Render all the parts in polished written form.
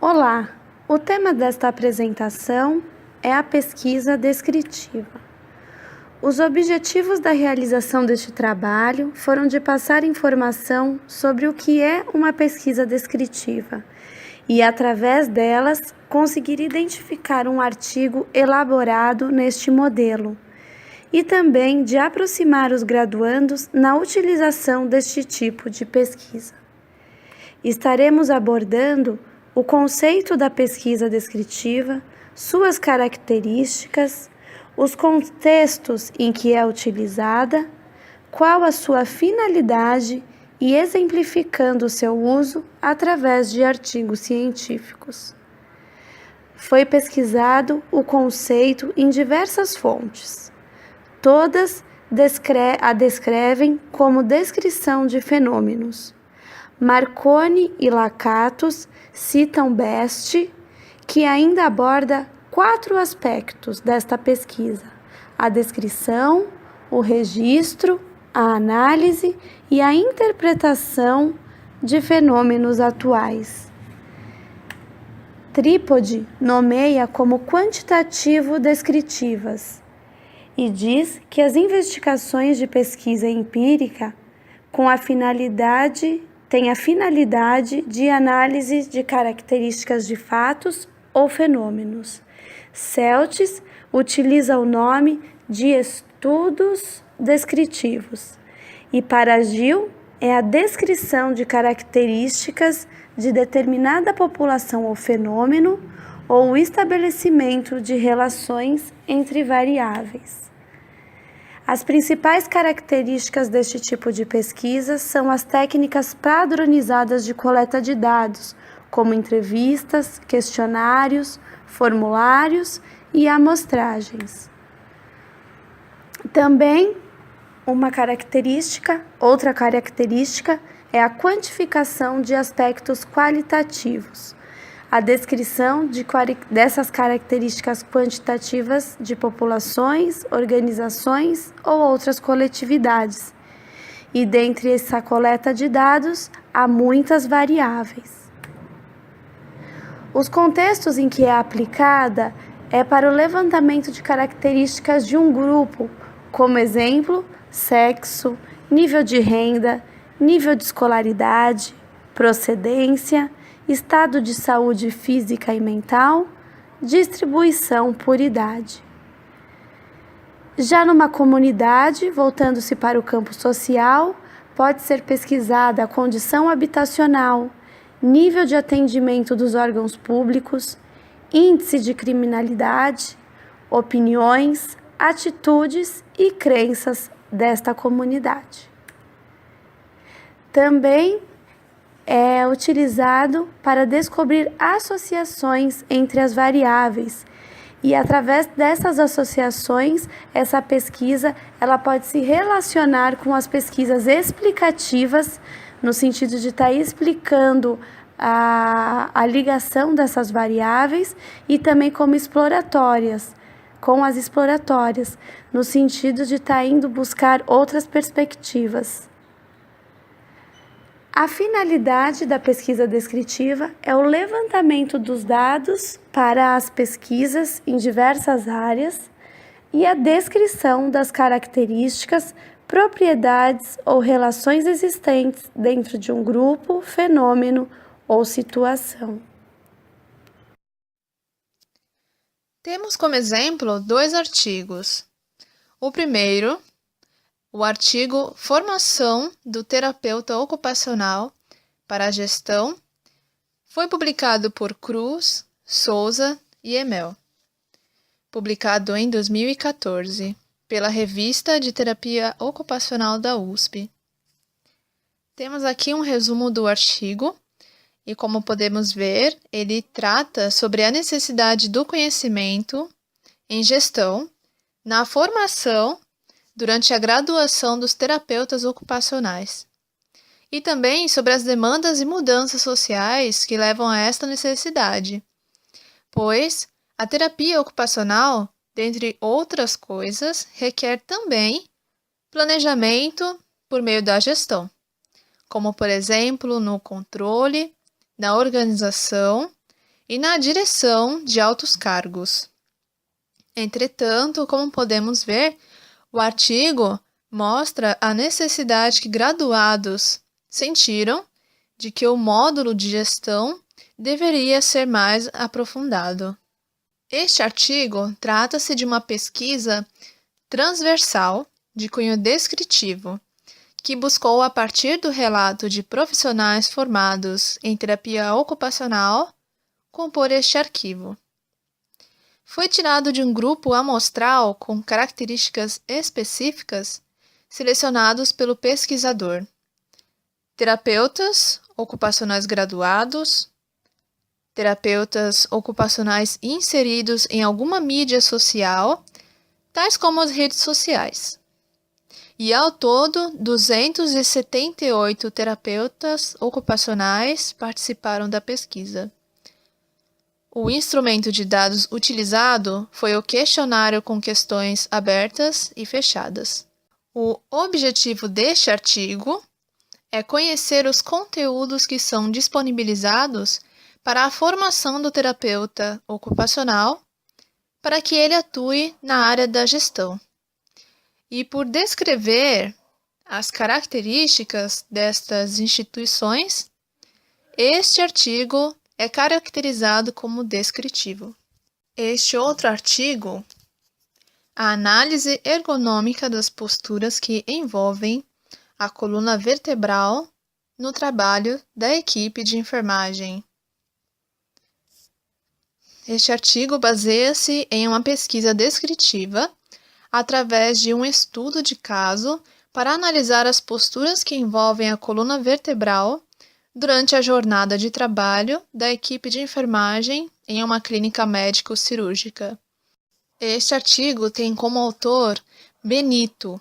Olá! O tema desta apresentação é a pesquisa descritiva. Os objetivos da realização deste trabalho foram de passar informação sobre o que é uma pesquisa descritiva e, através delas, conseguir identificar um artigo elaborado neste modelo e também de aproximar os graduandos na utilização deste tipo de pesquisa. Estaremos abordando o conceito da pesquisa descritiva, suas características, os contextos em que é utilizada, qual a sua finalidade e exemplificando o seu uso através de artigos científicos. Foi pesquisado o conceito em diversas fontes. Todas a descrevem como descrição de fenômenos. Marconi e Lakatos citam Best, que ainda aborda 4 aspectos desta pesquisa: a descrição, o registro, a análise e a interpretação de fenômenos atuais. Trípode nomeia como quantitativo descritivas e diz que as investigações de pesquisa empírica têm a finalidade de análise de características de fatos ou fenômenos. Celtis utiliza o nome de estudos descritivos e para Gil é a descrição de características de determinada população ou fenômeno ou o estabelecimento de relações entre variáveis. As principais características deste tipo de pesquisa são as técnicas padronizadas de coleta de dados, como entrevistas, questionários, formulários e amostragens. Também outra característica é a quantificação de aspectos qualitativos, a descrição dessas características quantitativas de populações, organizações ou outras coletividades. E dentre essa coleta de dados, há muitas variáveis. Os contextos em que é aplicada é para o levantamento de características de um grupo, como exemplo, sexo, nível de renda, nível de escolaridade, procedência, estado de saúde física e mental, distribuição por idade. Já numa comunidade, voltando-se para o campo social, pode ser pesquisada a condição habitacional, nível de atendimento dos órgãos públicos, índice de criminalidade, opiniões, atitudes e crenças desta comunidade. Também é utilizado para descobrir associações entre as variáveis e, através dessas associações, essa pesquisa ela pode se relacionar com as pesquisas explicativas, no sentido de estar explicando a ligação dessas variáveis, e também com as exploratórias, no sentido de estar indo buscar outras perspectivas. A finalidade da pesquisa descritiva é o levantamento dos dados para as pesquisas em diversas áreas e a descrição das características, propriedades ou relações existentes dentro de um grupo, fenômeno ou situação. Temos como exemplo 2 artigos. O primeiro, o artigo Formação do Terapeuta Ocupacional para a Gestão, foi publicado por Cruz, Souza e Emel, publicado em 2014 pela Revista de Terapia Ocupacional da USP. Temos aqui um resumo do artigo e, como podemos ver, ele trata sobre a necessidade do conhecimento em gestão na formação durante a graduação dos terapeutas ocupacionais, e também sobre as demandas e mudanças sociais que levam a esta necessidade, pois a terapia ocupacional, dentre outras coisas, requer também planejamento por meio da gestão, como, por exemplo, no controle, na organização e na direção de altos cargos. Entretanto, como podemos ver, o artigo mostra a necessidade que graduados sentiram de que o módulo de gestão deveria ser mais aprofundado. Este artigo trata-se de uma pesquisa transversal de cunho descritivo, que buscou, a partir do relato de profissionais formados em terapia ocupacional, compor este arquivo. Foi tirado de um grupo amostral com características específicas selecionados pelo pesquisador: terapeutas ocupacionais graduados, terapeutas ocupacionais inseridos em alguma mídia social, tais como as redes sociais. E ao todo, 278 terapeutas ocupacionais participaram da pesquisa. O instrumento de dados utilizado foi o questionário com questões abertas e fechadas. O objetivo deste artigo é conhecer os conteúdos que são disponibilizados para a formação do terapeuta ocupacional, para que ele atue na área da gestão. E por descrever as características destas instituições, este artigo é caracterizado como descritivo. Este outro artigo, a análise ergonômica das posturas que envolvem a coluna vertebral no trabalho da equipe de enfermagem. Este artigo baseia-se em uma pesquisa descritiva através de um estudo de caso para analisar as posturas que envolvem a coluna vertebral durante a jornada de trabalho da equipe de enfermagem em uma clínica médico-cirúrgica. Este artigo tem como autor Benito.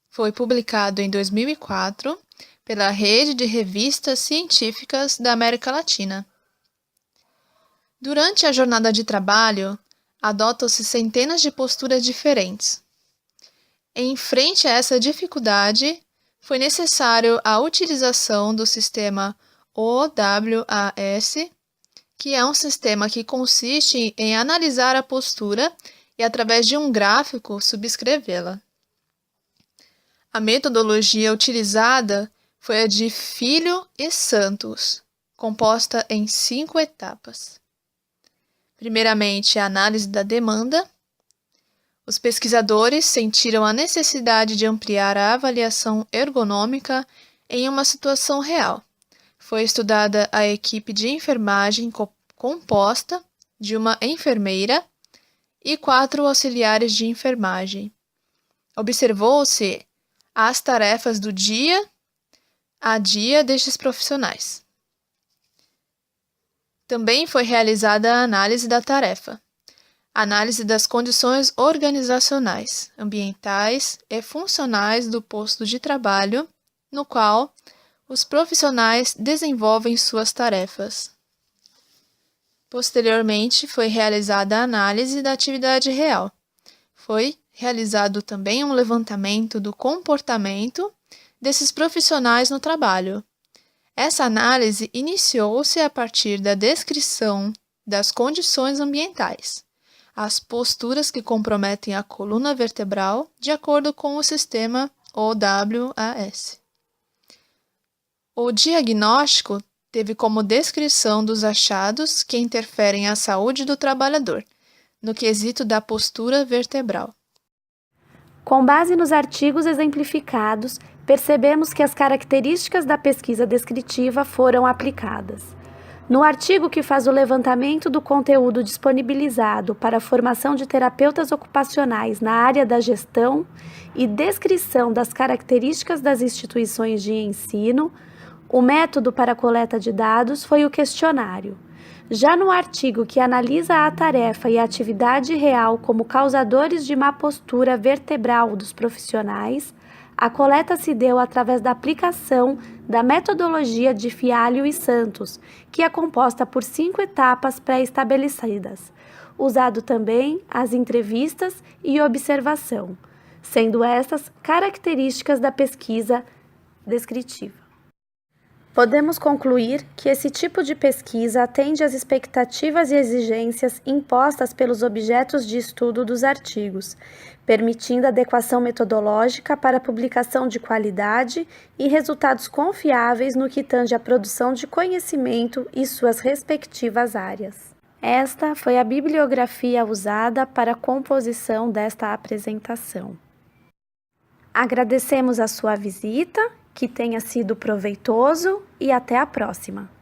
Foi publicado em 2004 pela Rede de Revistas Científicas da América Latina. Durante a jornada de trabalho, adotam-se centenas de posturas diferentes. Em frente a essa dificuldade, foi necessário a utilização do sistema OWAS, que é um sistema que consiste em analisar a postura e, através de um gráfico, subscrevê-la. A metodologia utilizada foi a de Filho e Santos, composta em 5 etapas. Primeiramente, a análise da demanda. Os pesquisadores sentiram a necessidade de ampliar a avaliação ergonômica em uma situação real. Foi estudada a equipe de enfermagem composta de uma enfermeira e 4 auxiliares de enfermagem. Observou-se as tarefas do dia a dia destes profissionais. Também foi realizada a análise da tarefa, análise das condições organizacionais, ambientais e funcionais do posto de trabalho, no qual os profissionais desenvolvem suas tarefas. Posteriormente, foi realizada a análise da atividade real. Foi realizado também um levantamento do comportamento desses profissionais no trabalho. Essa análise iniciou-se a partir da descrição das condições ambientais, as posturas que comprometem a coluna vertebral, de acordo com o sistema OWAS. O diagnóstico teve como descrição dos achados que interferem à saúde do trabalhador, no quesito da postura vertebral. Com base nos artigos exemplificados, percebemos que as características da pesquisa descritiva foram aplicadas. No artigo que faz o levantamento do conteúdo disponibilizado para a formação de terapeutas ocupacionais na área da gestão e descrição das características das instituições de ensino, o método para a coleta de dados foi o questionário. Já no artigo que analisa a tarefa e a atividade real como causadores de má postura vertebral dos profissionais, a coleta se deu através da aplicação da metodologia de Fialho e Santos, que é composta por 5 etapas pré-estabelecidas, usado também as entrevistas e observação, sendo estas características da pesquisa descritiva. Podemos concluir que esse tipo de pesquisa atende às expectativas e exigências impostas pelos objetos de estudo dos artigos, permitindo adequação metodológica para publicação de qualidade e resultados confiáveis no que tange à produção de conhecimento e suas respectivas áreas. Esta foi a bibliografia usada para a composição desta apresentação. Agradecemos a sua visita, que tenha sido proveitoso e até a próxima!